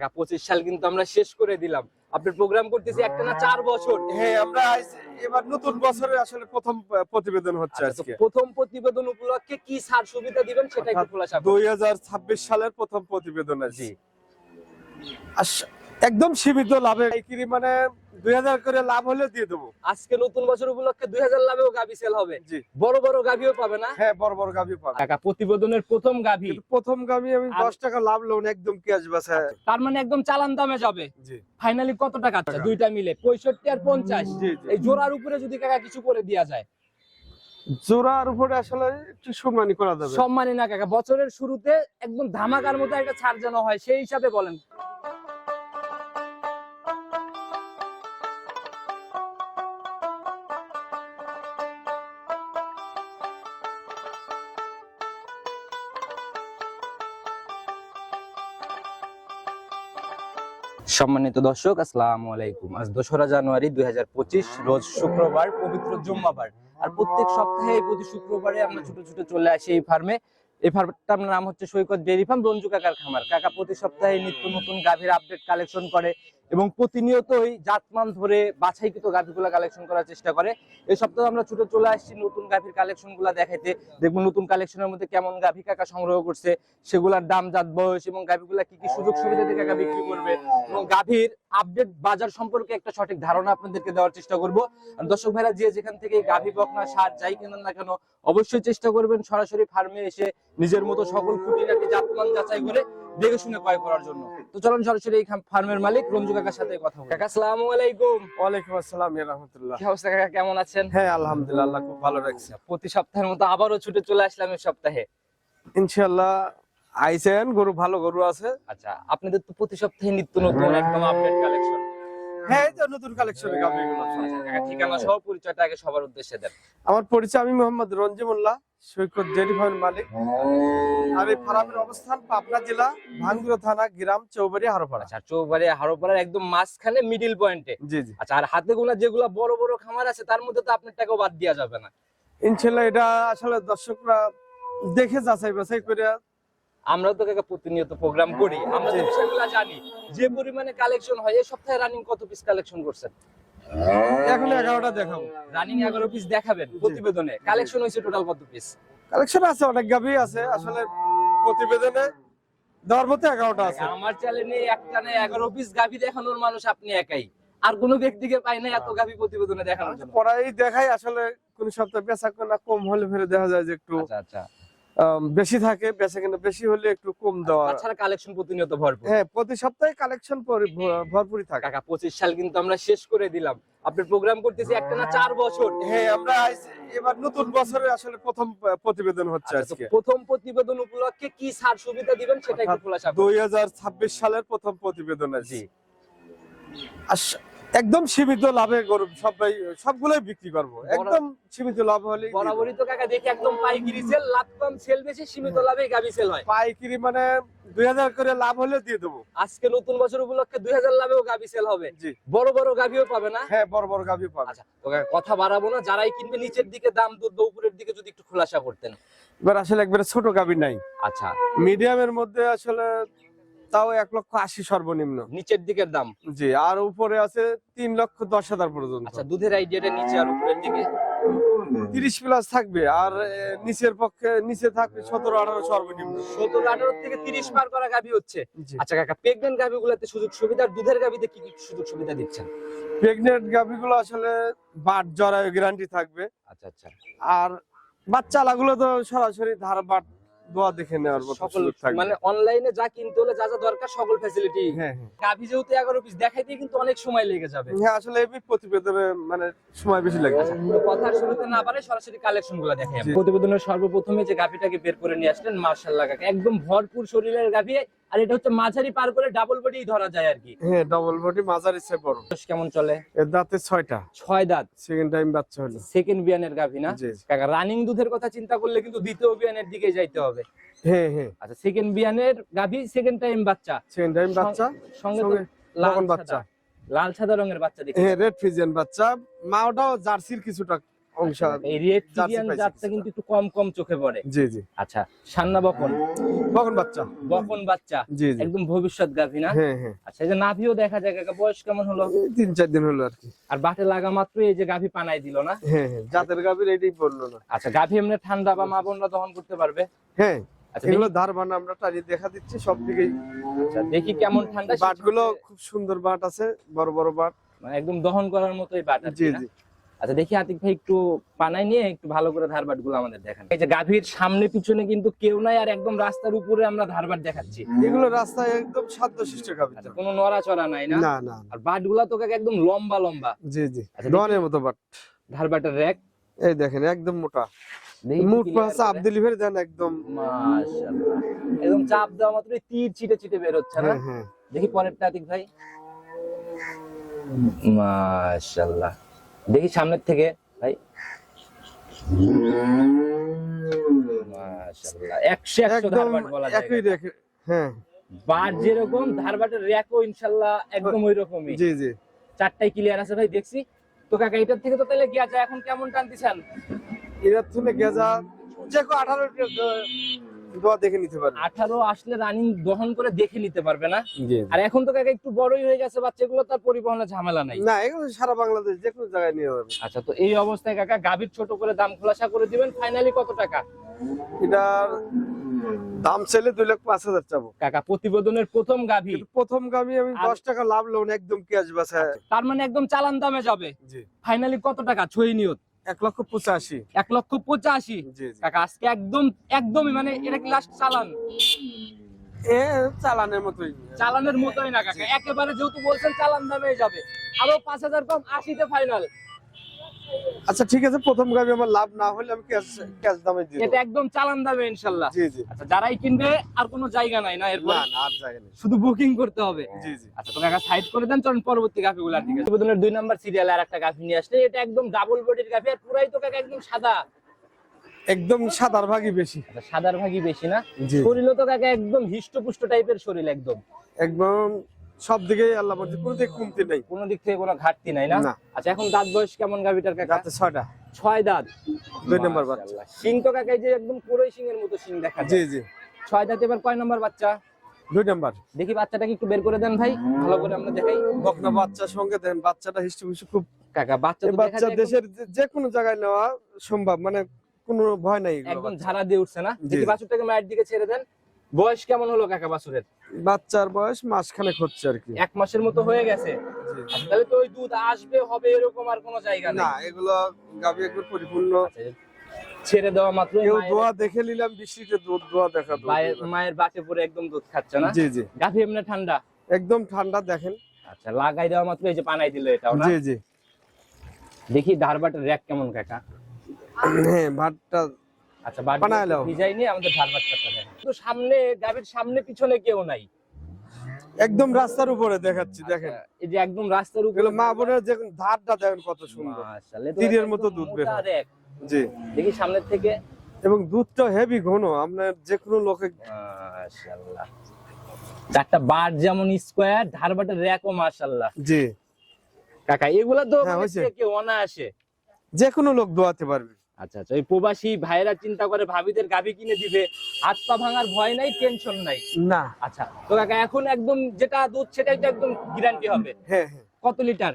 25 সাল কিন্তু আমরা শেষ করে দিলাম। আপনার প্রোগ্রাম করতেছি একটা না 4 বছর। হ্যাঁ, আমরা এবার নতুন বছরে আসলে প্রথম প্রতিবেদন হচ্ছে আচ্ছা, আজকে। প্রথম প্রতিবেদন উপলক্ষে কি ছাড় সুবিধা দিবেন সেটা একটু খোলাসা করুন। 2026 সালের প্রথম প্রতিবেদন আছে। জি। একদম সীমিত লাভে পাইকারি, মানে 2000 করে লাভ হলে দিয়ে দেবো। আজকে নতুন বছর উপলক্ষে 2000 লাভেও গাভী সেল হবে। জি। বড় বড় গাভীও পাবে না? হ্যাঁ, বড় বড় গাভী পাবে। টাকা প্রতিবেদনের প্রথম গাভী। কিন্তু প্রথম গাভী আমি 10 টাকা লাভ লোন একদম ক্যাশ বাসা। তার মানে একদম চালান দামে যাবে। জি। ফাইনালি কত টাকা? দুইটা মিলে 65 আর 50। জি, জি। এই জোড়ার উপরে যদি কাকা কিছু করে দেয়া যায়, জোড়ার উপরে আসলে একটু সম্মানী করা যাবে। সম্মানী না কাকা, বছরের শুরুতে একদম ধামাকার মতো একটা ছাড় যেন হয় সেই হিসাবে বলেন। সম্মানিত দর্শক, আসসালামু আলাইকুম। আজ 2রা জানুয়ারি 2025, রোজ শুক্রবার, পবিত্র জুম্মাবার। আর প্রত্যেক সপ্তাহে প্রতি শুক্রবারে আমরা ছোট ছোট চলে আসি এই ফার্মে। এই ফার্মটার নাম হচ্ছে সৈকত ডেইরি ফার্ম, রঞ্জু কাকার খামার। কাকা প্রতি সপ্তাহে নিত্য নতুন গাভীর আপডেট কালেকশন করে এবং প্রতিনিয়তই জাতমান ধরে বাছাইকৃত গাভীগুলা কালেকশন করার চেষ্টা করে। এই সপ্তাহে আমরা ছোট চলে আসছি নতুন গাভীর কালেকশন গুলা দেখাইতে। দেখবো নতুন কালেকশনের মধ্যে কেমন গাভী কাকা সংগ্রহ করছে, সেগুলার দাম, জাত, বয়স এবং গাভীগুলা কি কি সুযোগ সুবিধা দিয়ে কাকা বিক্রি করবে এবং গাভীর আপডেট বাজার সম্পর্কে একটা সঠিক ধারণা আপনাদেরকে দেওয়ার চেষ্টা করব। আর দর্শক ভাইরা যে যেখান থেকে গাভী বকনা সার যাই কেনেন না কেন, অবশ্যই চেষ্টা করবেন সরাসরি ফার্মে এসে নিজের মতো সকল খুঁটিনাটি জাতমান যাচাই করে দেখে শুনে ক্রয় করার জন্য। তো চলুন সরাসরি এই ফার্মের মালিক রঞ্জু কাকার সাথে কথা বলি। কাকা আসসালামু আলাইকুম। ওয়ালাইকুম আসসালাম ওয়া রাহমাতুল্লাহ। কি অবস্থা কাকা, কেমন আছেন? হ্যাঁ, আলহামদুলিল্লাহ, আল্লাহ খুব ভালো রাখছে। প্রতি সপ্তাহের মতো আবারও ছুটে চলে আসলাম এই সপ্তাহে। ইনশাআল্লাহ আইছেন, গরু ভালো গরু আছে। আচ্ছা, আপনাদের তো প্রতি সপ্তাহে নিত্য নতুন একদম আপডেট কালেকশন। হ্যাঁ, এই যে নতুন কালেকশনের গাভীগুলো। আচ্ছা কাকা, ঠিকানা সহ পরিচয়টা আগে সবার উদ্দেশ্যে দেন। আমার পরিচয়, আমি মোহাম্মদ রঞ্জিমুল্লাহ, সৈকত ডেইরি ফার্মের মালিক। আর এই ফার্মের অবস্থান পাবনা জেলা, ভাঙ্গুরা থানা, গ্রাম চৌবাড়ি, হারোপাড়া। আচ্ছা, চৌবাড়ি হারোপাড়ার একদম মাঝখানে মিডিল পয়েন্টে। জি জি। আচ্ছা, আর হাতে গোনা যেগুলা বড় বড় খামার আছে তার মধ্যে তো আপনার টাকাও বাদ দেওয়া যাবে না। ইনশাআল্লাহ এটা আসলে দর্শকরা দেখে যাচাই বাছাই করে। আমরাও তো কাকা প্রতিনিয়ত প্রোগ্রাম করি, আমরা তো সেগুলা জানি। যে পরিমাণে কালেকশন হয়, এই সপ্তাহে রানিং কত পিস কালেকশন করছেন? এখন 11টা দেখাবো। রানিং 11 পিস দেখাবেন প্রতিবেদনে। কালেকশন হইছে টোটাল কত পিস? কালেকশন আছে, অনেক গাভী আছে আসলে প্রতিবেদনে দেওয়ার মতো 11টা আছে। আমার চ্যানেলে একটানে 11 পিস গাভী দেখানোর মানুষ আপনি একাই। আর কোনো ব্যক্তিকে পাই না এত গাভী প্রতিবেদনে দেখানোর জন্য। পড়াই দেখাই আসলে কোন সপ্তাহে বেচা কেনা কম হলে ফেরে দেখা যায় যে একটু আচ্ছা আচ্ছা। বেশি থাকে, বেচা কেনা বেশি হলে একটু কম দেওয়া। তাছাড়া কালেকশন প্রতিনিয়ত ভরপুর। হ্যাঁ, প্রতি সপ্তাহে কালেকশন ভরপুরই থাকে। কাকা 25 সাল কিন্তু আমরা শেষ করে দিলাম। আপনার প্রোগ্রাম করতেছি একটা না 4 বছর। হ্যাঁ, আমরা এবার নতুন বছরে আসলে প্রথম প্রতিবেদন হচ্ছে আচ্ছা, তো আজকে। প্রথম প্রতিবেদন উপলক্ষে কি ছাড় সুবিধা দিবেন সেটা একটু খোলাসা করুন। 2026 সালের প্রথম প্রতিবেদন আছে। জি। একদম সীমিত লাভে গরু সবগুলোই বিক্রি করব। একদম সীমিত লাভ হলে বরাবরই তো কাকা দেখি একদম পাইকারি সেল, লাভ কম, সেল বেশি, সীমিত লাভে গাভী সেল হয়। পাইকারি, মানে 2000 করে লাভ হলে দিয়ে দেবো। আজকে নতুন বছর উপলক্ষে 2000 লাভেও গাভী সেল হবে। জি। বড় বড় গাভীও পাবে না? হ্যাঁ, বড় বড় গাভী পাবে। আচ্ছা, তো কাকা কথা বাড়াবো না, যারাই কিনবে নিচের দিকে দাম দুধ, উপরের দিকে যদি একটু খোলাসা করতেন। এবার আসলে একবারে ছোট গাভী নাই, আচ্ছা, মিডিয়ামের মধ্যে আসলে তাও 1,80,000 সর্বনিম্ন। নিচের দিকের দাম। জি। আর উপরে আছে 3,10,000 পর্যন্ত। আচ্ছা, দুধের আইডিয়াটা নিচে আর উপরের দিকে 30 প্লাস থাকবে। আর নিচের পক্ষে নিচে থাকবে 17-18 সর্বনিম্ন। 17-18 থেকে 30 পার করা গাভী হচ্ছে। জি। আচ্ছা কাকা, প্রেগন্যান্ট গাভীগুলোতে সুযোগ সুবিধা, আর দুধের গাভীতে কি কি সুযোগ সুবিধা দিচ্ছেন? প্রেগনেন্ট গাভীগুলো আসলে বাট জরায়ু গ্যারান্টি থাকবে। আচ্ছা আচ্ছা। আর বাচ্চালাগুলো তো সরাসরি ধার বাট দোয়া দেখে নেওয়ার মতো সকল সুযোগ থাকবে। মানে অনলাইনে যা কিনতে হলে যা যা দরকার সকল ফ্যাসিলিটি। হ্যাঁ হ্যাঁ। গাভী যেহেতু 11 পিস দেখাইতে কিন্তু অনেক সময় লেগে যাবে। হ্যাঁ, আসলে এই প্রতিবেদনে মানে সময় বেশি লাগে। তো কথার শুরুতে না পারে সরাসরি কালেকশনগুলো দেখাই। জি। প্রতিবেদনের সর্বপ্রথমে যে গাভীটাকে বের করে নিয়ে আসলেন, মাশাআল্লাহ কাকা, একদম ভরপুর শরীরের গাভী। আর এটা হচ্ছে মাঝারি পার করে ডাবল বডি ধরা যায় আর কি। হ্যাঁ, ডাবল বডি, মাঝারি সে বড়। বয়স কেমন চলে? এর দাঁতে 6টা। 6 দাঁত। সেকেন্ড টাইম বাচ্চা হলো। সেকেন্ড বিয়ানের গাভী না? জি। কাকা রানিং দুধের কথা চিন্তা করলে কিন্তু দ্বিতীয় বিয়ানের দিকে যাইতে হবে। হ্যাঁ হ্যাঁ। আচ্ছা, সেকেন্ড বিয়ানের গাভী, সেকেন্ড টাইম বাচ্চা। সেকেন্ড টাইম বাচ্চা, সঙ্গে তো সঙ্গে লাল বকন বাচ্চা, বাচ্চা। লাল সাদা রঙের বাচ্চা দেখি। হ্যাঁ, রেড ফ্রিজিয়ান বাচ্চা। মাওটাও জার্সির কিছুটা অংশ এই রেড জার্সি সিরিয়ান পাইছি জাতটা কিছুটা। কিন্তু একটু কম কম চোখে পড়ে। জি জি। আচ্ছা, সান্না বকন, বকন বাচ্চা। বকন বাচ্চা, জি জি। একদম ভবিষ্যৎ গাভী না? হ্যাঁ হ্যাঁ। আচ্ছা, এই যে নাভিও দেখা যায় কাকা, বয়স কেমন হলো? এই 3-4 দিন হলো আর কি। আর বাটে লাগা মাত্র এই যে গাভী পানায় দিল না? হ্যাঁ হ্যাঁ, জাতের গাভীর এটাই পড়লো না। আচ্ছা, গাভী এমনি ঠান্ডা বা মা বোনরা দহন করতে পারবে? হ্যাঁ, আচ্ছা, এগুলো ধারবান আমরা টানি দেখা দিচ্ছি সব দিকেই। আচ্ছা, দেখি কেমন ঠান্ডা। বাটগুলো খুব সুন্দর বাট আছে, বড় বড় বাট, মানে একদম দহন করার মতোই বাট আর কি জি না? জি। আচ্ছা, দেখি আতিক ভাই একটু পানায় নিয়ে একটু ভালো করে ধারবাট গুলো আমাদের দেখান। এই যে গাভীর সামনে পিছনে কিন্তু কেউ নাই, আর একদম রাস্তার উপরে আমরা ধারবাট দেখাচ্ছি। এগুলো রাস্তায় একদম শান্তশিষ্ট গাভী। আচ্ছা, কোনো নড়াচড়া নাই না? না না। আর বাট গুলা তো কাকা একদম লম্বা লম্বা। জি জি, আচ্ছা, দনের মতো বাট। ধারবাটের র‍্যাক এই দেখেন একদম মোটা, দেখি মুখ clear পাশে করে। আপ ডেলিভারি দেন একদম। মাশাআল্লাহ, একদম চাপ দেওয়া মাত্রই তীর ছিটে ছিটে বের হচ্ছে না? হ্যাঁ হ্যাঁ। দেখি পরেরটা আতিক ভাই। মাশাআল্লাহ, দেখি সামনের থেকে ভাই। মাশাআল্লাহ, 100 একদম ধারবাট বলা যায়। একই রেখে। হ্যাঁ বাট যেরকম ধারবাটের র‍্যাকও ইনশাআল্লাহ একদম ওইরকমই। জি জি। চারটাই ক্লিয়ার আছে ভাই, দেখছি তো কাকা। এটার থেকে তো তাহলে কি আছে, এখন কেমন টানতেছেন? এরা তুলে গেজা যে 18 দোয়া দেখে নিতে পারবে। 18 আসলে রানিং দহন করে দেখে নিতে পারবে না? জি। আর এখন তো কাকা একটু বড়ই হয়ে গেছে বাচ্চাগুলো, তার পরিবহনের ঝামেলা নাই। না, এগুলো সারা বাংলাদেশ যে কোনো জায়গায় নিয়ে যাবে। আচ্ছা, তো এই অবস্থায় কাকা গাভীর ছোট করে দাম খোলাসা করে দিবেন, ফাইনালি কত টাকা? এটার দাম চাইলে 2,05,000 চাবো। কাকা প্রতিবেদনের প্রথম গাভী, কিন্তু প্রথম গামী আমি 10 টাকা লাভ লোন একদম ক্যাশ বাসায়। তার মানে একদম চালান দামে যাবে। জি। ফাইনালি কত টাকা ছই নিয়ত? 1,85,000। 1,85,000। জি জি। কাকা আজকে একদম একদমই মানে এটা কি লাস্ট চালান? এ চালানের মতোই। চালানের মতোই না কাকা, একেবারে যেহেতু বলছেন চালান দামে যাবে, আরো 5,000 কম, 80 তে ফাইনাল। আচ্ছা ঠিক আছে, প্রথম গামী আমার লাভ না হলে আমি ক্যাশ দামে দিয়ে এটা দেব। একদম চালান দামে ইনশাআল্লাহ। জি জি। আচ্ছা, যারাই কিনবে আর কোনো জায়গা নাই না এরপর? না না, আর জায়গা নেই। শুধু বুকিং করতে হবে। জি জি। আচ্ছা, তো কাকা সাইড করে দেন, চলুন পরবর্তী গাভিগুলো। ঠিক আছে, প্রতিবেদনের 2 নাম্বার সিরিয়ালে আর একটা গাভি নিয়ে আসলে, এটা একদম ডাবল বডির গাভি, আর পুরাই তো কাকা একদম সাদা। একদম সাদার ভাগই বেশি। আচ্ছা, সাদার ভাগই বেশি না? জি। শরীরও তো কাকা একদম হিষ্টপুষ্ট টাইপের শরীর, একদম একদম সব দিকে আল্লাহ বলছে, কোনো দিকে কমতি নেই। কোনো দিক থেকে কোনো ঘাটতি নাই না? না। আচ্ছা, এখন দাঁত বয়স কেমন গাভিটার কাকা? রাতে 6টা। 6 দাঁত। 2 নাম্বার বাচ্চা। মাশাআল্লাহ, শিং তো কাকা এই যে একদম পুরোই শিংয়ের মতো শিং দেখা জি যায়। জি। 6 দাঁত, এবার কয় নাম্বার বাচ্চা? 2 নাম্বার। দেখি বাচ্চাটাকে একটু বের করে দেন ভাই, ভালো করে আমরা দেখাই। বকনা বাচ্চার সঙ্গে দেন, বাচ্চাটা হিস্ট্রি খুব। কাকা বাচ্চা এই তো দেখা বাচ্চা যায় একদম- দেশের যে কোনো জায়গায় নেওয়া সম্ভব, মানে কোনো ভয় নাই এগুলো একদম বাচ্চা। ঝাড়া দিয়ে উঠছে না? জি, দেখি জি। বাছুরটাকে মায়ের দিকে ছেড়ে দেন। বয়স কেমন হলো কাকা বাছুরের? বাচ্চার বয়স মাসখানেক হচ্ছে আর কি। 1 মাসের মতো হয়ে গেছে। জি। আচ্ছা, তাহলে তো ওই দুধ আসবে হবে এরকম আর কোনো জায়গা নেই। না, এগুলো গাভী একবার পরিপূর্ণ। আচ্ছা, ছেড়ে দেওয়া মাত্র কেউ দোয়া দেখে নিলাম, বৃষ্টিতে দুধ দোয়া দেখা দোয়া। মায়ের বাটে পরে একদম দুধ খাচ্ছে না? জি জি। গাভী এমনি ঠান্ডা? একদম ঠান্ডা দেখেন। আচ্ছা, লাগাই দেওয়া মাত্র এই যে পানাই দিল এটাও না? জি জি। দেখি ধারবাটের র‍্যাক কেমন কাকা? হ্যাঁ, ভাতটা আচ্ছা, বাট বানায় নাও। ডিজাইন নিয়ে আমাদের ধারবাটটা দেখেন। তো সামনে গাভীর সামনে পিছনে কেউ নাই, একদম রাস্তার উপরে দেখাচ্ছি দেখেন। এই যে একদম রাস্তার উপরে। এগুলো মা বোনের যে ধারটা দেখেন কত সুন্দর। মাশাআল্লাহ, তো তীরের একদম মতো দুধ বের মোটা হয়। rack। জি। দেখি সামনের থেকে। এবং দুধটা হেভি ঘন, আপনার যে কোনো লোকে। মাশাআল্লাহ, চারটা বার যেমন স্কয়ার, ধারবাটের র‍্যাকও মাশাআল্লাহ। জি কাকা এগুলা তো হ্যাঁ, মানে হয়েছে। যে কেউ অনায়াসে। যে কোনো লোক দোয়াতে পারবে। আচ্ছা আচ্ছা, ওই প্রবাসী ভাইয়েরা চিন্তা করে ভাবিদের গাভী কিনে দিবে, হাত পা ভাঙার ভয় নাই, টেনশন নাই। না। আচ্ছা, তো কাকা এখন একদম যেটা দুধ সেটাই তো একদম গ্যারান্টি হবে। হ্যাঁ হ্যাঁ, কত লিটার?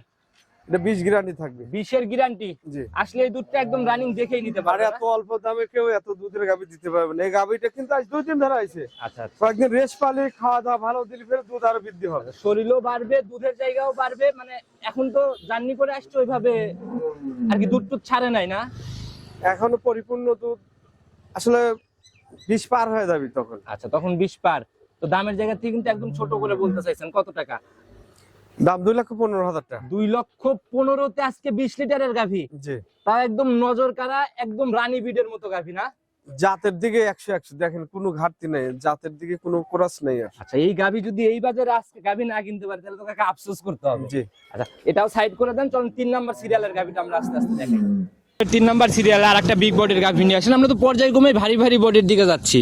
এটা 20 গ্যারান্টি থাকবে। 20-এর গ্যারান্টি। জি। আসলে এই দুধটা একদম রানিং দেখেই নিতে আর পারবে এত না? অল্প দামে কেউ এত দুধের গাভী দিতে পারবে না। এই গাভীটা কিন্তু আজ 2 দিন ধরে আছে। আচ্ছা আচ্ছা, কয়েকদিন রেস্ট পালে, খাওয়া দাওয়া ভালো দিলে ফের দুধ আরো বৃদ্ধি হবে। শরীরও বাড়বে, দুধের জায়গাও বাড়বে, মানে এখন তো জার্নি করে আসছে ওইভাবে আর কি, দুধ টুধ ছাড়ে নাই না? এখনো পরিপূর্ণ দুধ আসলে 20 পার হয়ে যাবে তখন। আচ্ছা, তখন 20 পার। তো দামের জায়গা থেকে কিন্তু একদম ছোট করে বলতে চাইছেন, কত টাকা? দাম 2,15,000 টাকা। 2,15,000-তে আজকে 20 লিটারের গাভী, জি। তা একদম নজর কাড়া, একদম রানী বিডের মতো গাভী না? জাতের দিকে 100 দেখেন, কোনো ঘাটতি নাই, জাতের দিকে কোনো ক্রস নাই আর। আচ্ছা, এই গাভী যদি এই বাজারে আজকে গাভী না কিনতে পারে তাহলে তো কাকা আফসোস করতে হবে। জি। আচ্ছা, এটাও সাইড করে দেন, চলুন 3 নাম্বার সিরিয়ালের গাভীটা আমরা আস্তে আস্তে দেখাই। 3 নাম্বার সিরিয়ালে আর একটা বিগ বডির গাভী নিয়ে আসেন। আমরা তো পর্যায়ক্রমে ভারী ভারী বডির দিকে যাচ্ছি।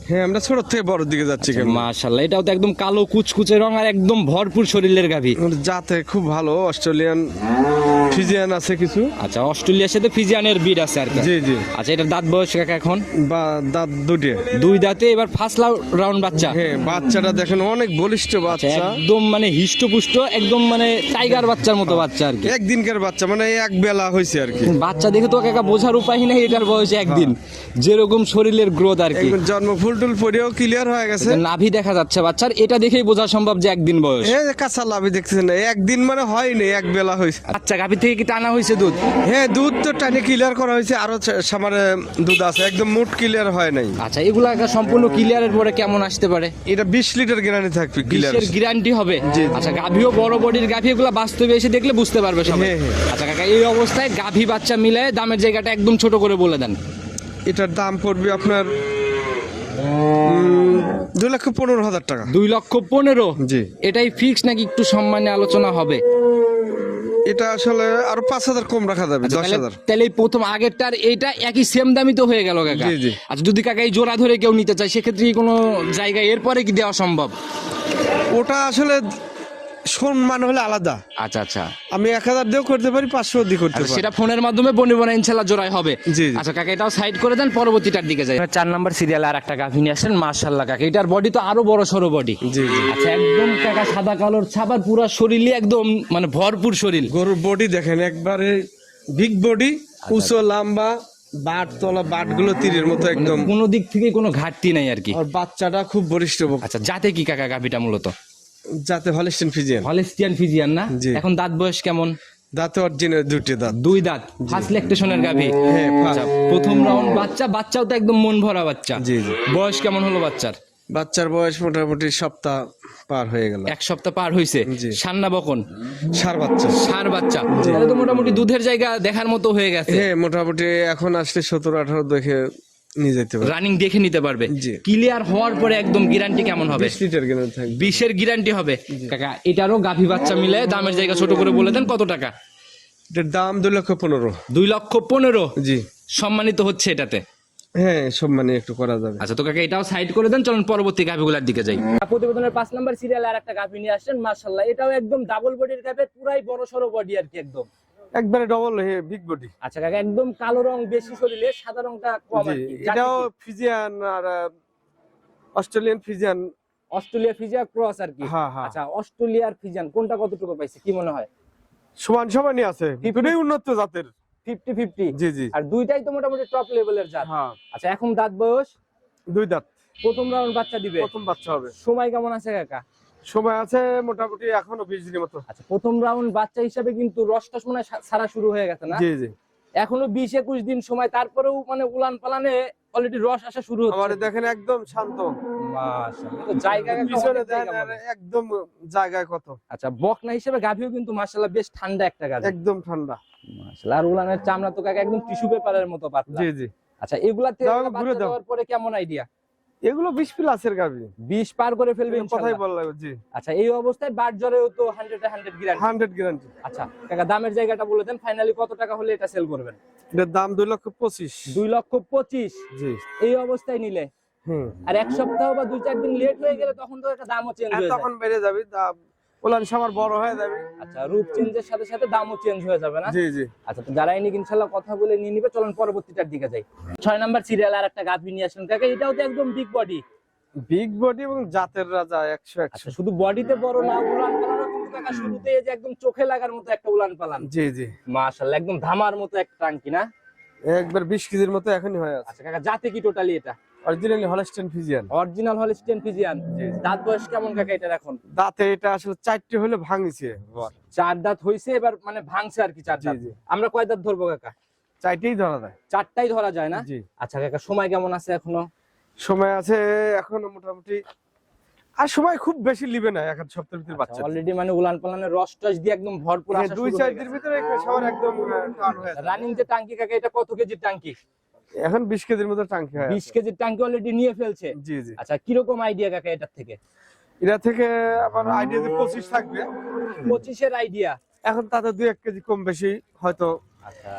হ্যাঁ আমরা ছোট থেকে বড় দিকে যাচ্ছি কেমন মাশাআল্লাহ, এটাও তো একদম কালো কুচকুচে রং আর একদম ভরপুর শরীরের গাভী। জাতে খুব ভালো, অস্ট্রেলিয়ান ফিজিয়ান আছে কিছু। আচ্ছা, অস্ট্রেলিয়ার সাথে ফিজিয়ানের বিড আছে আর কি। জি জি। আচ্ছা, এটার দাঁত বয়স কাকা এখন? বা দাঁত দুটি। দুই দাঁতে, এবার ফার্স্ট রাউন্ড বাচ্চা। হ্যাঁ বাচ্চাটা দেখেন অনেক বলিষ্ঠ বাচ্চা, একদম মানে হিষ্টপুষ্ট, একদম মানে টাইগার বাচ্চার মতো বাচ্চা আর কি। একদিনকার বাচ্চা, মানে এক বেলা হয়েছে আর কি। বাচ্চা দেখে তো কাকা বোঝার উপায় নেই এটার বয়স একদিন, যেরকম শরীরের গ্রোথ আর কি। জন্ম ফুল টুল পরেও ক্লিয়ার হয়ে গেছে, নাভি দেখা যাচ্ছে বাচ্চার, এটা দেখেই বোঝা সম্ভব যে একদিন বয়স। এই যে কাঁচা লাভি দেখতেছেন, একদিন মানে হয়নি, এক বেলা হয়েছে। আচ্ছা, গাভী থেকে কি টানা হয়েছে দুধ? হ্যাঁ দুধ তো টানে ক্লিয়ার করা হয়েছে, আরো সামারে দুধ আছে, একদম মুট ক্লিয়ার হয় নাই। আচ্ছা, এগুলা সম্পূর্ণ ক্লিয়ারের পরে কেমন আসতে পারে? এটা 20 লিটার গ্যারান্টি থাকবে, ক্লিয়ার গ্যারান্টি হবে। জি। আচ্ছা, গাভীও বড় বডির গাভী, এগুলা বাস্তবে এসে দেখলে বুঝতে পারবে সবাই। হ্যাঁ, হ্যাঁ। আচ্ছা কাকা, এই অবস্থায় গাভী বাচ্চা মিলে দামের জায়গাটা একদম ছোট করে বলে দেন। এটার দাম পড়বে আপনার 2,15,000 টাকা। 2,15,000? জি। এটাই ফিক্স নাকি একটু সম্মানে আলোচনা হবে? এটা আসলে আরো 5,000 কম রাখা যাবে, আচ্ছা, 10,000। তাহলে এই প্রথম আগেরটার এইটা একই সেম দামই তো হয়ে গেল কাকা। জি, জি। আচ্ছা, যদি কাকা এই জোড়া ধরে কেউ নিতে চায় সেক্ষেত্রে কি কোনো জায়গায় এরপরে কি দেওয়া সম্ভব? ওটা আসলে সম্মান হলে আলাদা। আচ্ছা আচ্ছা। আমি 1,000 দিয়েও করতে পারি, 500 দিয়ে করতে আচ্ছা, পারি। সেটা ফোনের মাধ্যমে বনিবনা ইনশাআল্লাহ জোড়াই হবে। জি, জি। আচ্ছা কাকা, এটাও সাইড করে দেন, পরবর্তীটার দিকে যাই। 4 নাম্বার সিরিয়ালে আর একটা গাভী নিয়ে আসেন, মাশাআল্লাহ কাকা, এটার বডি তো আরো বড় সরো বডি। জি জি। আচ্ছা, একদম কাকা সাদা কালোর ছাপার, পুরা শরীরে একদম মানে ভরপুর শরীর। গরুর বডি দেখেন, একবারে বিগ বডি, উঁচু লম্বা, বাট তলা বাট গুলো তীরের মতো একদম, কোনো দিক থেকে কোনো ঘাটতি নাই আর কি। আর বাচ্চাটা খুব বলিষ্ঠ। আচ্ছা, যাতে কি কাকা গাভীটা মূলত? যাতে হলিস্টিয়ান ফিজিয়ান। হলিস্টিয়ান ফিজিয়ান না? জি। এখন দাঁত বয়স কেমন? দাঁতে অরিজিনাল দুটি দাঁত। দুই দাঁত, ফার্স্ট ল্যাকটেশনের গাভী। হ্যাঁ, আচ্ছা, প্রথম রাউন্ড বাচ্চা, বাচ্চাও তো একদম মন ভরা বাচ্চা। জি জি। বয়স কেমন হলো বাচ্চার? বাচ্চার বয়স মোটামুটি সপ্তাহ পার হয়ে গেল। 1 সপ্তাহ পার হইছে। জি। সান্না বকন ষাঁড় বাচ্চা। ষাঁড় বাচ্চা, তাহলে তো মোটামুটি দুধের জায়গা দেখার মতো হয়ে গেছে। হ্যাঁ মোটামুটি এখন আসলে 17-18 দেখে নিয়ে যেতে পারে। রানিং দেখে নিতে পারবে। জি। ক্লিয়ার হওয়ার পরে একদম গ্যারান্টি কেমন হবে? 20 লিটার গ্যারান্টি থাকবে। 20-এর গ্যারান্টি হবে কাকা। এটারও গাভী বাচ্চা মিলে দামের জায়গা ছোট করে বলে দেন, কত টাকা? এটার দাম 2,15,000। 2,15,000? জি। সম্মানিত হচ্ছে এটাতে? হ্যাঁ সব মানে একটু করা যাবে। আচ্ছা, তো কাকা এটাও সাইড করে দেন, চলুন পরবর্তী গাভীগুলোর দিকে যাই। প্রতিবেদনের 5 নাম্বার সিরিয়ালে আর একটা গাভী নিয়ে আসছেন, মাশাআল্লাহ, এটাও একদম ডাবল বডির গাভী, পুরাই বড় সরো বডি আর কি, একদম একবারে ডবল বিগ বডি। আচ্ছা কাকা, একদম কালো রং বেশি শরীরে, সাদা রংটা কম আর জি। কি। এটাও ফিজিয়ান আর অস্ট্রেলিয়ান ফিজিয়ান। অস্ট্রেলিয়া ফিজিয়া ক্রস আর কি। হ্যাঁ, হ্যাঁ। আচ্ছা, অস্ট্রেলিয়ার ফিজিয়ান কোনটা কতটুকু পাইছে কি মনে হয়? সমান সমানই আছে, দুটোই উন্নত জাতের। 50-50? জি জি। আর দুইটাই তো মোটামুটি টপ লেভেলের জাত। হ্যাঁ। আচ্ছা, এখন দাঁত বয়স? 2 দাঁত। প্রথম রাউন্ড বাচ্চা দিবে? প্রথম বাচ্চা হবে। সময় কেমন আছে কাকা? সময় আছে মোটামুটি এখনো 20 দিনের মতো। আচ্ছা, প্রথম রাউন্ড বাচ্চা হিসাবে কিন্তু রসটা মনে হয় ছাড়া শুরু হয়ে গেছে না? জি জি। এখনো 20-21 দিন সময়, তারপরেও মানে উলান পালানে অলরেডি রস আসা শুরু হচ্ছে। আমার দেখেন একদম শান্ত। মাশাআল্লাহ, তো জায়গা পিছনে দেখেন আর একদম জায়গায় কত। আচ্ছা, বকনা হিসেবে গাভীও কিন্তু মাশাআল্লাহ বেশ ঠান্ডা একটা গাভী। একদম ঠান্ডা। মাশাআল্লাহ, আর উলানের চামড়া তো কাকা একদম টিস্যু পেপারের মতো পাতলা। জি জি। আচ্ছা, এগুলা থেকে দাও, ঘুরে বাচ্চা দাও। দেওয়ার পরে কেমন আইডিয়া? এগুলো 20 প্লাসের গাভী। 20 পার করে ফেলবে কথাই ইনশাআল্লাহ। বললাম। জি। আচ্ছা, এই অবস্থায় বাট জ্বরেও তো 100 গ্যারান্টি। 100 গ্যারান্টি। আচ্ছা কাকা, দামের জায়গাটা বলে দেন, ফাইনালি কত টাকা হলে এটা সেল করবেন? এটার দাম 2,25,000। 2,25,000? জি। এই অবস্থায় নিলে? হুম। আর 1 সপ্তাহ বা 2-4 দিন লেট হয়ে গেলে তখন তো একটা দামও চেঞ্জ হয়ে তখন যায়। বেড়ে যাবে, দাম ওলান সামার বড় হয়ে যাবে। আচ্ছা, রূপ চেঞ্জের সাথে সাথে দামও চেঞ্জ হয়ে যাবে না? জি জি। আচ্ছা, তো যারাই নিক ইনশাআল্লাহ কথা বলে নিয়ে নিবে। চলুন পরবর্তীটার দিকে যাই। 6 নাম্বার সিরিয়াল আর একটা গাভী নিয়ে আসেন কাকা, এটাও তো একদম বিগ বডি। বিগ বডি এবং জাতের রাজা 100-100। আচ্ছা, শুধু বডিতে বড় না, উলান পালানও কিন্তু কাকা শুরুতে এই যে একদম চোখে লাগার মতো একটা উলান পালান। জি জি। মাশাআল্লাহ, একদম ধামার মতো একটা টাঙ্কি না? একবার 20 কেজির মতো এখনই হয়ে আছে। আচ্ছা কাকা, জাতে কি টোটালি এটা? Originally Holstein Friesian. Original Holstein Friesian. দাঁত বয়স কেমন কাকা এটার এখন? দাঁতে এটা আসলে 4টে হলে ভাঙিছে। 4 দাঁত হইছে, এবার মানে ভাঙছে আর কি 4 জি দাঁত। জি। আমরা কয় দাঁত ধরবো কাকা? 4টেই ধরা যায়। 4টাই ধরা যায় না? জি। আচ্ছা কাকা, সময় কেমন আছে এখনো? সময় আছে এখনো মোটামুটি, আর সময় খুব বেশি লিবে না, 1 সপ্তাহের ভিতরে বাচ্চা। অলরেডি মানে উলান পালানের রস টস দিয়ে একদম ভরপুর আসা শুরু 2-4 হয়ে দিনের গেছে। ভিতরে সবার একদম টান হয়ে যাবে। রানিং যে টাঙ্কি কাকা, এটা কত কেজির টাঙ্কি? এখন 20 কেজির মতো টাঙ্কি হয়। 20 কেজির টাঙ্কি অলরেডি নিয়ে ফেলছে। জি জি। আচ্ছা, কিরকম আইডিয়া কাকা এটার থেকে? এটা থেকে আমার আইডিয়া যে 25 থাকবে। 25-এর আইডিয়া? এখন তাতে 2-1 কেজি কম বেশি হয়তো। আচ্ছা,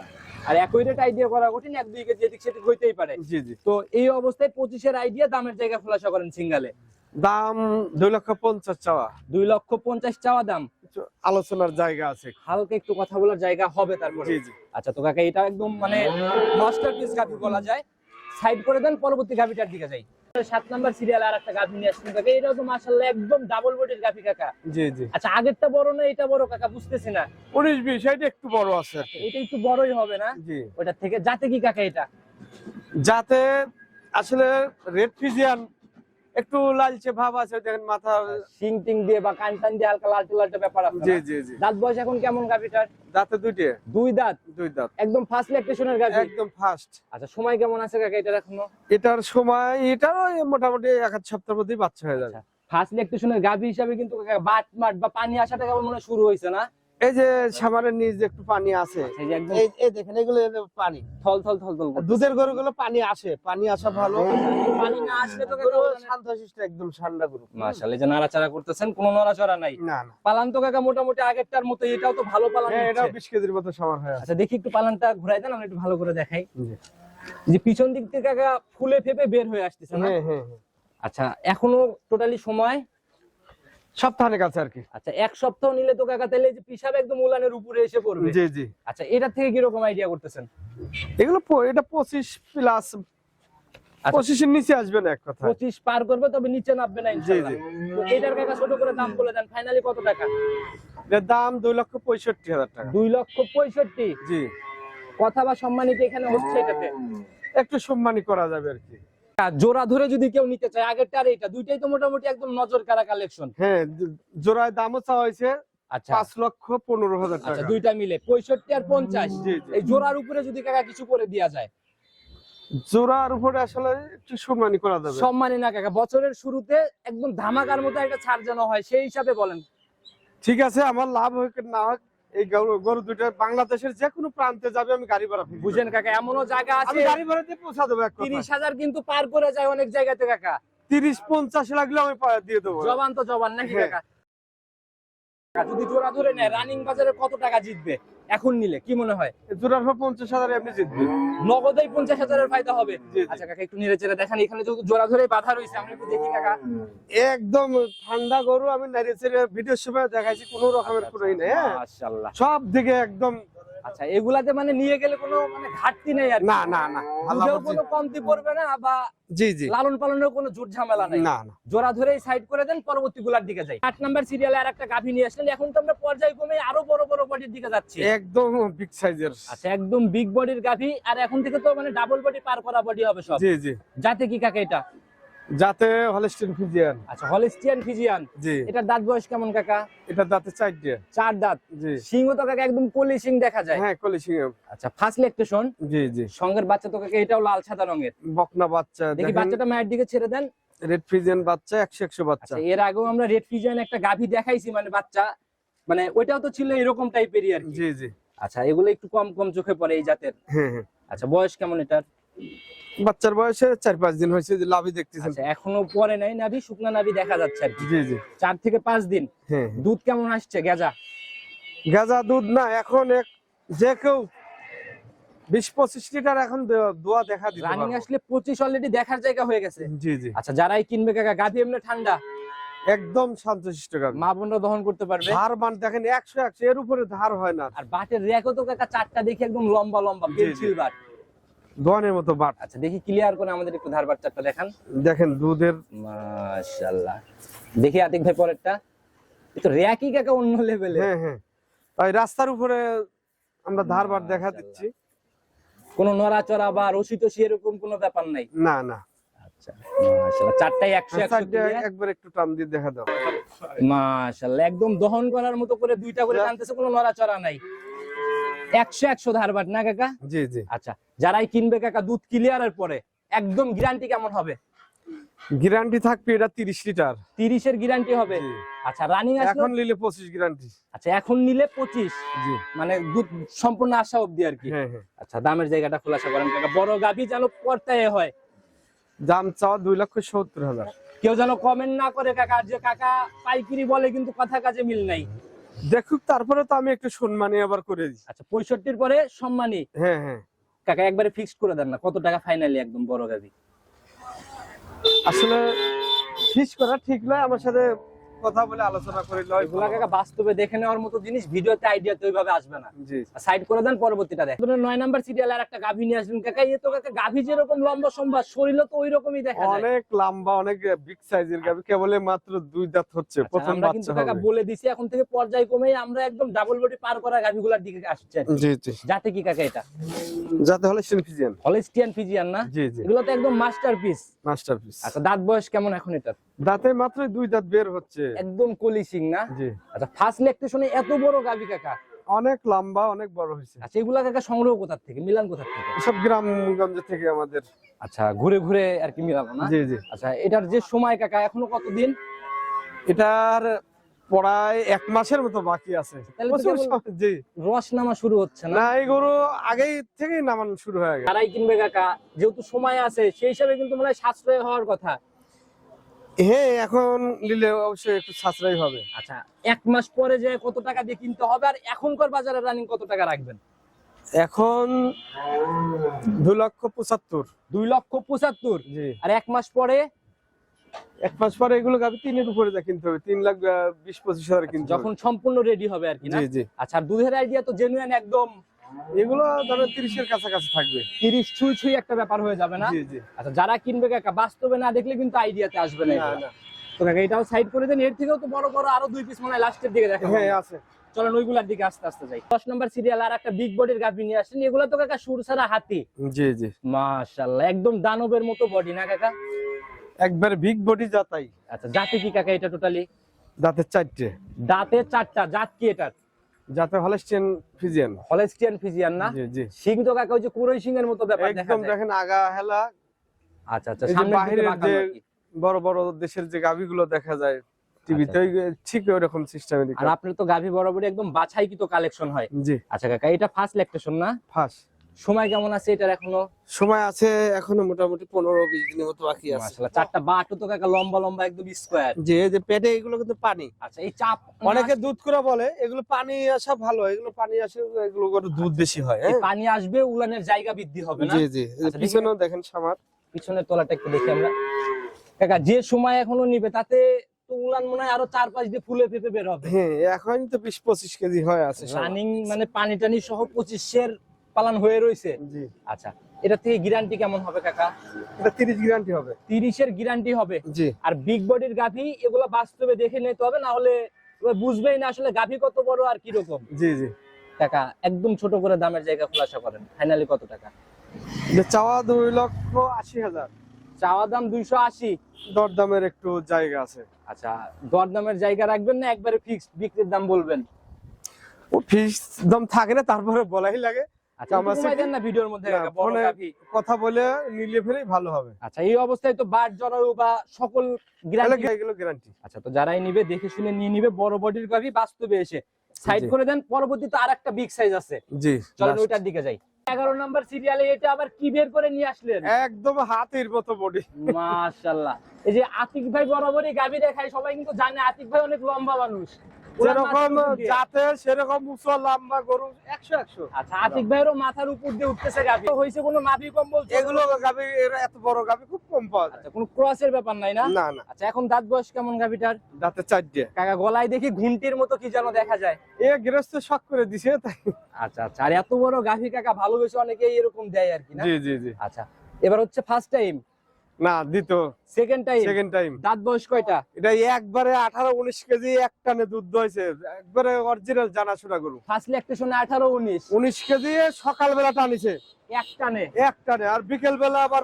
আর অ্যাকুরেট আইডিয়া করা কঠিন, 1-2 কেজি এদিক সেদিক হইতেই পারে। জি জি। তো এই অবস্থায় 25-এর আইডিয়া, দামের জায়গা খোলাসা করেন সিঙ্গালে। দাম 2,50,000 চাওয়া। 2,50,000 চাওয়া দাম, একটু আলোচনার জায়গা আছে। হালকা একটু কথা বলার জায়গা হবে তারপরে। জি জি। আচ্ছা তো কাকা, এটা একদম মানে মাস্টারপিস গাভী বলা যায়। সাইড করে দেন, পরবর্তী গাভীটার দিকে যাই। 7 নাম্বার সিরিয়ালে আর একটা গাভী নিয়ে আসছেন কাকা, এটাও তো মাশাআল্লাহ একদম ডাবল বডির গাভী কাকা। জি জি। আচ্ছা, আগেরটা বড় না এটা বড় কাকা, বুঝতেছি না। 19-20 এটা একটু বড় আছে আর কি। এটা একটু বড়ই হবে না জি। ওটা থেকে? যাতে কি কাকা এটা? যাতে আসলে রেড ফিজিয়ান একটু লালচে ভাব আছে, দেখেন মাথা শিং টিং দিয়ে বা কান টান দিয়ে হালকা লালটে লালটে ব্যাপার আছে। জি জি জি। দাঁত বয়স এখন কেমন গাভীটার? দাঁতে দুইটা। 2 দাঁত। 2 দাঁত। একদম ফার্স্ট ল্যাকটেশনের গাভী। একদম ফার্স্ট। আচ্ছা, সময় কেমন আছে কাকা এটার এখনো? এটার সময় এটারও মোটামুটি 1 সপ্তাহের মধ্যেই বাচ্চা হয়ে যাবে। ফার্স্ট ল্যাকটেশনের গাভী হিসাবে কিন্তু কাকা বাট মাট বা পানি আসাটা কেমন মনে হয় শুরু হয়েছে না? এই যে সামারের নিচে একটু পানি আছে, এই যে একদম এই দেখেন এগুলো পানি থল থল থল থল করতেছে। দুধের গরুগুলো পানি আসে, পানি আসা ভালো। পানি না আসলে তো গরু কাকা শান্তশিষ্ট একদম ঠান্ডা গরু। মাশাআল্লাহ, এই যে নাড়াচাড়া করতেছেন, কোনো নড়াচড়া নাই। না না। পালান তো কাকা মোটামুটি আগেরটার মতো, এটাও তো ভালো পালান হ্যাঁ, এটাও হচ্ছে। 20 কেজির মতো সামার হয়ে আছে। আচ্ছা দেখি একটু পালানটা ঘুরাই দেন, আমরা একটু ভালো করে দেখাই। জি। যে পিছন দিক থেকে কাকা ফুলে ফেপে বের হয়ে আসতেছে না? হ্যাঁ হ্যাঁ হ্যাঁ। আচ্ছা, এখনো টোটালি সময় সপ্তাহের কাছে আর কি। আচ্ছা 1 সপ্তাহ নিলে তো কাকা তাহলে এই যে পিসাব একদম উলানের উপরে এসে পড়বে। জি জি। আচ্ছা, এটার থেকে কি রকম আইডিয়া করতেছেন? এগুলো এটা 25 প্লাস, আচ্ছা। 25 এর নিচে আসবে না এক কথা। 25 পার করবে, তবে নিচে নামবে না ইনশাআল্লাহ। জি, তো এটার কাকা ছোট করে দাম বলে দেন, ফাইনালি কত টাকা? এর দাম 2,65,000 টাকা। 2,65,000। জি। কথা বা সম্মানিত এখানে হচ্ছে এটাতে? একটু সম্মানী করা যাবে আর কি। জোড়া ধরে যদি কেউ নিতে চায়, আগেরটা আর এটা দুইটাই তো মোটামুটি একদম নজর কাড়া কালেকশন। হ্যাঁ, জোড়ায় দামও চাওয়া হয়েছে আচ্ছা 5,15,000 আচ্ছা, টাকা। দুইটা মিলে 65 আর 50। জি, জি। এই জোড়ার উপরে যদি কাকা কিছু করে দেয়া যায়, জোড়ার উপরে আসলে একটু সম্মানী করা যাবে। সম্মানী না কাকা, বছরের শুরুতে একদম ধামাকার মতো একটা ছাড় যেন হয়, সেই হিসাবে বলেন। ঠিক আছে, আমার লাভ হোক না হোক, এই গরু দুইটা বাংলাদেশের যে কোনো প্রান্তে যাবে, আমি গাড়ি ভাড়া ফ্রি বুঝেন কাকা, এমনও জায়গা আমি আছে গাড়ি ভাড়া দিয়ে পৌঁছা দেবো এক কথা। 30,000 কিন্তু পার করে যায় অনেক জায়গাতে কাকা। 30-50 লাগলে আমি দিয়ে দেবো। জবান তো জবান নাকি হ্যাঁ। কাকা? যদি জোড়া ধরে নেয়, রানিং বাজারে কত টাকা জিতবে এখন নিলে কি মনে হয়? জোড়ার 50,000 এমনি জিতবে। নগদেই 50,000-এর ফায়দা হবে। জি, জি। আচ্ছা কাকা, একটু নেড়ে চেড়ে দেখেন, এখানে যেহেতু জোড়া ধরে বাধা রয়েছে, আমরা একটু দেখি কাকা। একদম ঠান্ডা গরু, আমি নারিয়েছের ভিডিওর সময় দেখাইছি, কোনো রকমের কোনো নেই। হ্যাঁ, মাশাআল্লাহ। সব দিকে একদম। আচ্ছা, এগুলাতে মানে নিয়ে গেলে কোনো মানে ঘাটতি নেই আর কি? না না না, দুধেও কোনো কমতি পড়বে না, বা জি জি। লালন পালনের কোনো ঝুট ঝামেলা নাই। না না। জোড়া ধরেই সাইড করে দেন, পরবর্তী গুলার দিকে যাই। 8 নাম্বার সিরিয়ালে আর একটা গাভী নিয়ে আসলেন, এখন তো আমরা পর্যায়ক্রমে আরো বড় বড় বডির দিকে যাচ্ছি। একদম বিগ সাইজের। আচ্ছা, একদম বিগ বডির গাভী, আর এখন থেকে তো মানে ডাবল বডি পার করা বডি হবে সব। জি জি। যাতে কি কাকা এটা? যাতে হলস্টিন ফ্রিজিয়ান। আচ্ছা, হলিস্টিয়ান ফিজিয়ান। জি। এটার দাঁত বয়স কেমন কাকা? এটা দাঁতে 4টে। 4 দাঁত। জি। সিংহ তো কাকা একদম কলি সিং দেখা যায়। হ্যাঁ, কলিসিং। আচ্ছা, ফার্স্ট ল্যাকটেশন। জি জি। সঙ্গের বাচ্চা তো কাকা এটাও লাল সাদা রঙের। বকনা বাচ্চা দেখি দেখেন, বাচ্চাটা মায়ের দিকে ছেড়ে দেন। রেড ফ্রিজিয়ান বাচ্চা, 100 বাচ্চা। আচ্ছা, এর আগেও আমরা রেড ফিজিয়ান একটা গাভী দেখাইছি, মানে বাচ্চা, মানে ওইটাও তো ছিল এরকম টাইপেরই আর কি। জি জি। আচ্ছা, এগুলো একটু কম কম চোখে পড়ে এই জাতের। হ্যাঁ হ্যাঁ। আচ্ছা, বয়স কেমন এটার? বাচ্চার বয়সে 4-5 দিন হয়েছে, যে লাভই দেখতেছেন। আচ্ছা, এখনো পরে নাই, নাভি শুকনা নাভি দেখা যাচ্ছে আর কি। জি জি। 4 থেকে 5 দিন। হ্যাঁ। দুধ কেমন আসছে গেজা? গাজা দুধ না, এখন যে কেউ 20-25 লিটার এখন দোয়া দেখা দিতে রানিং পারবো। আসলে 25 অলরেডি দেখার জায়গা হয়ে গেছে। জি জি। আচ্ছা, যারাই কিনবে কাকা, গাভী এমনি ঠান্ডা, একদম শান্তশিষ্ট গাভী। মা বোনরা দহন করতে পারবে। ধার মান দেখেন 100 এর উপরে ধার হয় না। আর বাটের রেকও তো কাকা 4টা দেখি একদম লম্বা লম্বা জি, জি। Pencil but. দোয়ানের মতো বাট। আচ্ছা, দেখি ক্লিয়ার করে আমাদের একটু ধার বাটটা দেখান। দেখেন দুধের। মাশাআল্লাহ। দেখি আতিক ভাই পরেরটা, এই তো রেকই কাকা অন্য লেভেলে। হ্যাঁ হ্যাঁ, তাই রাস্তার উপরে আমরা ধার বাট দেখা দিচ্ছি। কোনো নড়াচড়া বা রসি টসি এরকম কোনো ব্যাপার নাই। না না। আচ্ছা, মাশাআল্লাহ, 4টাই 100 একবার একটু টান দিয়ে দেখা দাও। মাশাআল্লাহ, একদম দহন করার মতো করে 2টা করে টানতেছে, কোনো নড়াচড়া নাই। 100 ধারবাট না কাকা? জি জি। আচ্ছা, যারাই কিনবে কাকা, দুধ ক্লিয়ারের পরে একদম গ্যারান্টি কেমন হবে? গ্যারান্টি থাকবে এটা 30 লিটার। 30 এর গ্যারান্টি হবে। জি। আচ্ছা, রানিং আসলে এখন নিলে 25 গ্যারান্টি। আচ্ছা, এখন নিলে 25। জি। মানে দুধ সম্পূর্ণ আসা অবধি আর কি। হ্যাঁ হ্যাঁ। আচ্ছা, দামের জায়গাটা খোলাসা করেন কাকা, বড় গাভী যেন পর্তায় হয়। দাম চাওয়া 2,70,000। কেউ যেন কমেন্ট না করে কাকা, যে কাকা পাইকারি বলে কিন্তু কথা কাজে মিল নাই। দেখুক, তারপরে তো আমি একটু সম্মানী আবার করে দিই। আচ্ছা 65 পরে সম্মানী। হ্যাঁ হ্যাঁ, কাকা একবারে ফিক্সড করে দেন না, কত টাকা ফাইনালি একদম বড় গাভী? আসলে ফিক্স করা ঠিক নয়, আমার সাথে কথা বলে আলোচনা করে লয়। এগুলা কাকা বাস্তবে দেখে নেওয়ার মতো জিনিস, ভিডিওতে আইডিয়া তো ওইভাবে আসবে না। জি, সাইড করে দেন, পরবর্তীটা দেখ। 9 নাম্বার সিরিয়ালে আর একটা গাভী নিয়ে আসলেন কাকা। এই তো কাকা গাভী যেরকম লম্বা সম্ভব, শরীর তো ওই রকমই দেখা যায়। অনেক লম্বা, অনেক বিগ সাইজের গাভী, কেবল মাত্র 2 দাঁত হচ্ছে, আচ্ছা, প্রথম আমরা কিন্তু বাচ্চা কাকা হবে। বলে দিছি এখন থেকে পর্যায় কমে আমরা একদম ডাবল বডি পার করা গাভীগুলোর দিকে আসছে। জি জি, যাতে কি কাকা এটা? যাতে হলে সিনফিজিয়ান। হলিস্টিয়ান ফিজিয়ান না? জি জি, এগুলো তো একদম মাস্টারপিস। মাস্টারপিস। আচ্ছা দাঁত বয়স কেমন এখন এটা? দাঁতে মাত্র 2 দাঁত বের হচ্ছে। একদম কলিসিং না? জি, আচ্ছা ফার্স্ট ল্যাকটেশনে এত বড় গাভী কাকা? অনেক লম্বা, অনেক বড় হয়েছে। আচ্ছা এগুলা কাকা সংগ্রহ কোথা থেকে, মিলান কোথা থেকে? সব গ্রামগঞ্জ থেকে আমাদের। আচ্ছা ঘুরে ঘুরে আর কি মিলানো না? জি জি, আচ্ছা এটার যে সময় কাকা এখনো কতদিন? এটার প্রায় 1 মাসের মতো বাকি আছে। তাহলে তো প্রচুর কেবল জি, রস নামা শুরু হচ্ছে না? না এই গরু আগেই থেকেই নামানো শুরু হয়ে গেছে। তারাই কিনবে কাকা, যেহেতু সময় আছে সেই হিসাবে কিন্তু মনে হয় সাশ্রয় হওয়ার কথা। হ্যাঁ, এখন নিলে অবশ্যই একটু সাশ্রয়ী হবে। আচ্ছা 1 মাস পরে যে কত টাকা দিয়ে কিনতে হবে, আর এখনকার বাজারে রানিং কত টাকা রাখবেন? এখন 2,75,000। 2,75,000। জি, আর 1 মাস পরে? 1 মাস পরে এগুলো গাভী 3-এর উপরে যা কিনতে হবে, 3,20,000-25,000 কিনতে হবে। যখন সম্পূর্ণ রেডি হবে আর কি না? জি জি, আচ্ছা আর দুধের আইডিয়া তো জেনুইন একদম এগুলো ধরো 30-এর কাছাকাছি থাকবে। 30 ছুঁই ছুঁই একটা ব্যাপার হয়ে যাবে না? জি জি, আচ্ছা যারা কিনবে কাকা বাস্তবে না দেখলে কিন্তু আইডিয়াতে আসবে না না এগুলা। না, তো কাকা এটাও সাইড করে দেন। এর থেকেও তো বড় বড় আরো 2 পিস মনে হয় লাস্টের দিকে দেখা হ্যাঁ যাবে। আছে। চলেন ওইগুলার দিকে আস্তে আস্তে যাই। 10 নম্বর সিরিয়াল আর একটা বিগ বডির গাভী নিয়ে আসেন। এগুলা তো কাকা সুরসারা হাতি। জি জি, মাশাআল্লাহ একদম দানবের মতো বডি না কাকা? একবার বিগ বডি জাতাই। আচ্ছা জাতি কি কাকা এটা টোটালি? দাঁতে 4টে। দাঁতে 4টা। জাত কি এটার? যাতে হলস্টিয়ান ফিজিয়ান। হলিস্টিয়ান ফিজিয়ান না? জি জি, সিং তো কাকা ওই যে কুরই সিং এর মতো ব্যাপার দেখা একদম যায়। দেখেন আগা হেলা। আচ্ছা আচ্ছা এই যে সামনের দিকে বাহিরের বাঁকানো যে আর কি। বড় বড় দেশের যে গাভীগুলো দেখা যায় টিভিতে, ঠিক ওইরকম সিস্টেমে। আর আপনার তো গাভী বরাবরই একদম বাছাই কি তো কালেকশন হয়। জি, আচ্ছা কাকা এটা ফার্স্ট ল্যাকটেশন না? ফাঁস। সময় কেমন আছে এটার এখনো? সময় আছে এখনো মোটামুটি 15-20 দিনের মতো বাকি আছে। মাশাআল্লাহ 4টা বাটও তো কাকা লম্বা লম্বা একদম স্কয়ার। যে যে পেটে এগুলো কিন্তু পানি। আচ্ছা এই চাপ অনেকে দুধ করে বলে এগুলো পানি আসা ভালো, এগুলো পানি আসে, এগুলো করে দুধ বেশি হয়। এই পানি আসবে, উলানের জায়গা বৃদ্ধি হবে না? জি জি, আচ্ছা, পিছনেও দেখেন সামার। পিছনের তলাটা একটু দেখি আমরা। কাকা যে সময় এখনো নিবে তাতে তো উলান মনে হয় আরো 4-5 দিয়ে ফুলে ফেপে বের হবে। হ্যাঁ, এখন তো 20-25 কেজি হয় আছে সব। রানিং মানে পানি টানি সহ 25-এর পালান হয়ে রয়েছে। জি, আচ্ছা এটা থেকে গ্যারান্টি কেমন হবে কাকা? এটা 30 গ্যারান্টি হবে। 30-এর গ্যারান্টি হবে। জি, আর বিগ বডির গাভী এগুলো বাস্তবে দেখে নিতে হবে, না হলে এবার বুঝবেই না আসলে গাভী কত বড় আর কি রকম। জি জি, কাকা একদম ছোট করে দামের জায়গা খোলাসা করেন, ফাইনালি কত টাকা? যে চাওয়া 2,80,000, চাওয়া দাম 280। দরদামের একটু জায়গা আছে। আচ্ছা দর দামের জায়গা রাখবেন না একবারে ফিক্সড বিক্রির দাম বলবেন? ও ফিক্স দাম থাকে না, তারপরে বলাই লাগে। আচ্ছা আমার কমাই দেন না ভিডিওর মধ্যে না, কাকা, বড় ফোনে গাভী। কথা বলে নিলে ফেলেই ভালো হবে। আচ্ছা এই অবস্থায় তো বাট জরায়ু বা সকল গ্যারান্টি। এগুলো গ্যারান্টি। আচ্ছা তো যারাই নিবে দেখে শুনে নিয়ে নিবে, বড় বডির গাভী বাস্তবে এসে সাইড জি। করে দেন। পরবর্তীতে আরেকটা বিগ সাইজ আছে, জি, চলেন last। ওইটার দিকে যাই। 11 নম্বর সিরিয়ালে এটা আবার কি বের করে নিয়ে আসলেন? একদম হাতির মতো বডি। মাশাআল্লাহ এই যে আতিক ভাই বরাবরই গাভী দেখায়, সবাই কিন্তু জানে আতিক ভাই অনেক লম্বা মানুষ। ওনার যেরকম মাথার উপর দিয়ে- জাতে সেরকম উঁচু লম্বা গরু 100-100। আচ্ছা আতিক ভাইয়েরও মাথার উপর দিয়ে উঠতেছে গাভী। হইছে কোনো নাভি কম্বল? এগুলো গাভী এত বড় গাভী খুব কম পাওয়া যায়। আচ্ছা কোনো ক্রসের ব্যাপার নাই না? না না, আচ্ছা এখন দাঁত বয়স কেমন গাভীটার? দাঁতে 4টে। কাকা গলায় দেখি ঘুন্টির মতো কি যেন দেখা যায়। এ গৃহস্থ শখ করে দিছে তাই। আচ্ছা আচ্ছা আর এত বড় গাভী কাকা ভালোবেসে অনেকেই এরকম দেয় আর কি না? জি জি জি, আচ্ছা এবার হচ্ছে ফার্স্ট টাইম, না দ্বিতীয়, সেকেন্ড টাইম, সেকেন্ড টাইম। দাঁত বয়স কয়টা? এটা একবারে 18-19 কেজি এক টানে দুধ হয়েছে, একবারে অরিজিনাল জানাশোনা গরু। ফার্স্ট ল্যাকটেশনে 18-19 19 কেজি সকালবেলা টানিছে এক টানে। এক টানে, আর বিকেল বেলা আবার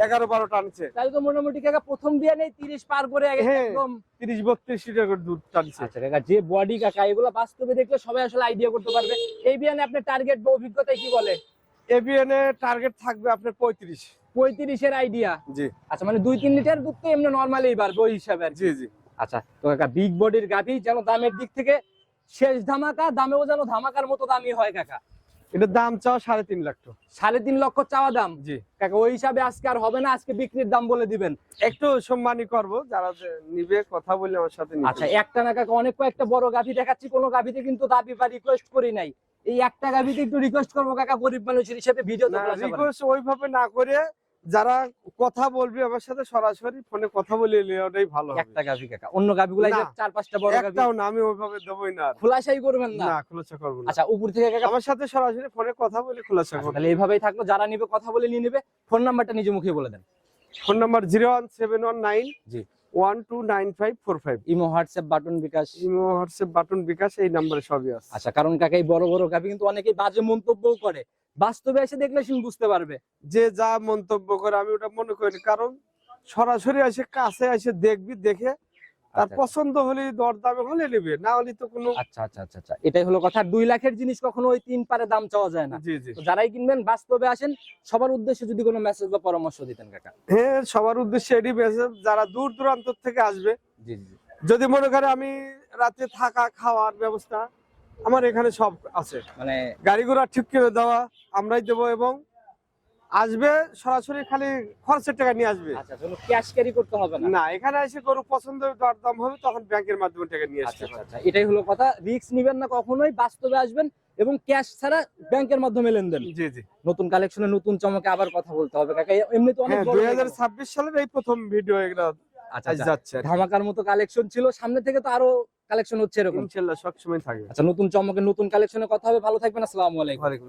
11-12 টানছে। তাহলে তো মোটামুটি কাকা প্রথম দিয়ে নেই 30 পার করে হ্যাঁ। একদম। 30-32 লিটার করে দুধ টানছে। আচ্ছা কাকা যে বডি কাকা এগুলো বাস্তবে দেখলে সবাই আসলে আইডিয়া করতে পারবে। এই বিয়ানে আপনার টার্গেট বা অভিজ্ঞতায় কি বলে? এবিএনে টার্গেট থাকবে আপনার 35। 35-এর আইডিয়া। জি আচ্ছা মানে 2-3 লিটার দুধ তো এমনি নরমালি বাড়বে ওই হিসাবে আর কি। জি জি, আচ্ছা তো কাকা বিগ বডির গাভী যেন দামের দিক থেকে শেষ ধামাকা, দামেও যেন ধামাকার মতো দামি হয় কাকা। এটার দাম চাও 3.5 লাখ টাকা। 3.5 লক্ষ চাওয়া দাম। জি কাকা ওই হিসাবে আজকে আর হবে না, আজকে বিক্রির দাম বলে দিবেন। একটু সম্মানী করব, যারা যে নিবে কথা বলে আমার সাথে নিবে। আচ্ছা, একটা না কাকা, অনেক কয়েকটা বড় গাভী দেখাচ্ছি, কোনো গাভীতে কিন্তু দাবি বা রিকোয়েস্ট করি নাই। এই একটা গাভীতে একটু রিকোয়েস্ট করবো কাকা, গরিব মানুষের হিসেবে ভিডিও তো না, রিকোয়েস্ট ওইভাবে না করে যারা কথা বলবে আমার সাথে সরাসরি ফোনে কথা বলে নিলে ওটাই ভালো হবে। একটা গাভী কাকা, অন্য গাভীগুলো না, 4-5টা বড় গাভী একটাও না, আমি ওইভাবে দেবই না। খোলাসাই করবেন না? না, খোলাসা করব না। আচ্ছা, উপর থেকে কাকা আমার সাথে সরাসরি ফোনে কথা বলে খোলাসা করব। তাহলে এইভাবেই থাকলো, যারা নিবে কথা বলে নিয়ে নেবে। ফোন নাম্বারটা নিজে মুখে বলে দেন। ফোন নাম্বার 01719 জি। 129545। ইমো, হোয়াটসঅ্যাপ, বাটন, বিকাশ। ইমো, হোয়াটসঅ্যাপ, বাটন, বিকাশ এই নাম্বারে সবই আছে। আচ্ছা, কারণ কাকা এই বড় বড় গাভী কিন্তু অনেকেই বাজে মন্তব্যও করে, বাস্তবে এসে দেখলে শুন বুঝতে পারবে। যে যা মন্তব্য করে আমি ওটা মনে করি, কারণ সরাসরি এসে কাছে এসে দেখবি, দেখে তার আচ্ছা, পছন্দ হলে দরদামে হলে নেবে, না হলে তো কোনো। আচ্ছা আচ্ছা আচ্ছা আচ্ছা, এটাই হলো কথা। 2 লাখের জিনিস কখনো ওই 3 পারে দাম চাওয়া যায় না। জি জি। তো যারাই কিনবেন বাস্তবে আসেন। সবার উদ্দেশ্যে যদি কোনো মেসেজ বা পরামর্শ দিতেন কাকা। হ্যাঁ, সবার উদ্দেশ্যে এটি মেসেজ, যারা দূর দূরান্ত থেকে আসবে, জি জি। যদি মনে করে আমি রাতে থাকা খাওয়ার ব্যবস্থা আমার এখানে সব আছে, মানে গাড়ি ঘোড়া ঠিক করে দেওয়া আমরাই দেবো, এবং আসবে সরাসরি খালি খরচের টাকা নিয়ে আসবে। আচ্ছা, কোনো ক্যাশ ক্যারি করতে হবে না। না, এখানে এসে গরু পছন্দ দরদাম হবে, তখন ব্যাংকের মাধ্যমে টাকা নিয়ে আচ্ছা আসতে আচ্ছা পারবে। আচ্ছা, এটাই হলো কথা। রিস্ক নিবেন না কখনোই, বাস্তবে আসবেন এবং ক্যাশ ছাড়া ব্যাংকের মাধ্যমে লেনদেন। জি জি। নতুন কালেকশনে নতুন চমকে আবার কথা বলতে হবে কাকা, এমনি তো অনেক হ্যাঁ, বড় হয়ে গেল। 2026 সালের এই প্রথম ভিডিও এগুলো আচ্ছা আজ আচ্ছা, যাচ্ছে। ধামাকার মতো কালেকশন ছিল, সামনে থেকে তো আরো কালেকশন হচ্ছে এরকম। ইনশাআল্লাহ সবসময় থাকবে। আচ্ছা, নতুন চমকে নতুন কালেকশনে কথা হবে। ভালো থাকবেন, আসসালামু আলাইকুম। ওয়ালাইকুম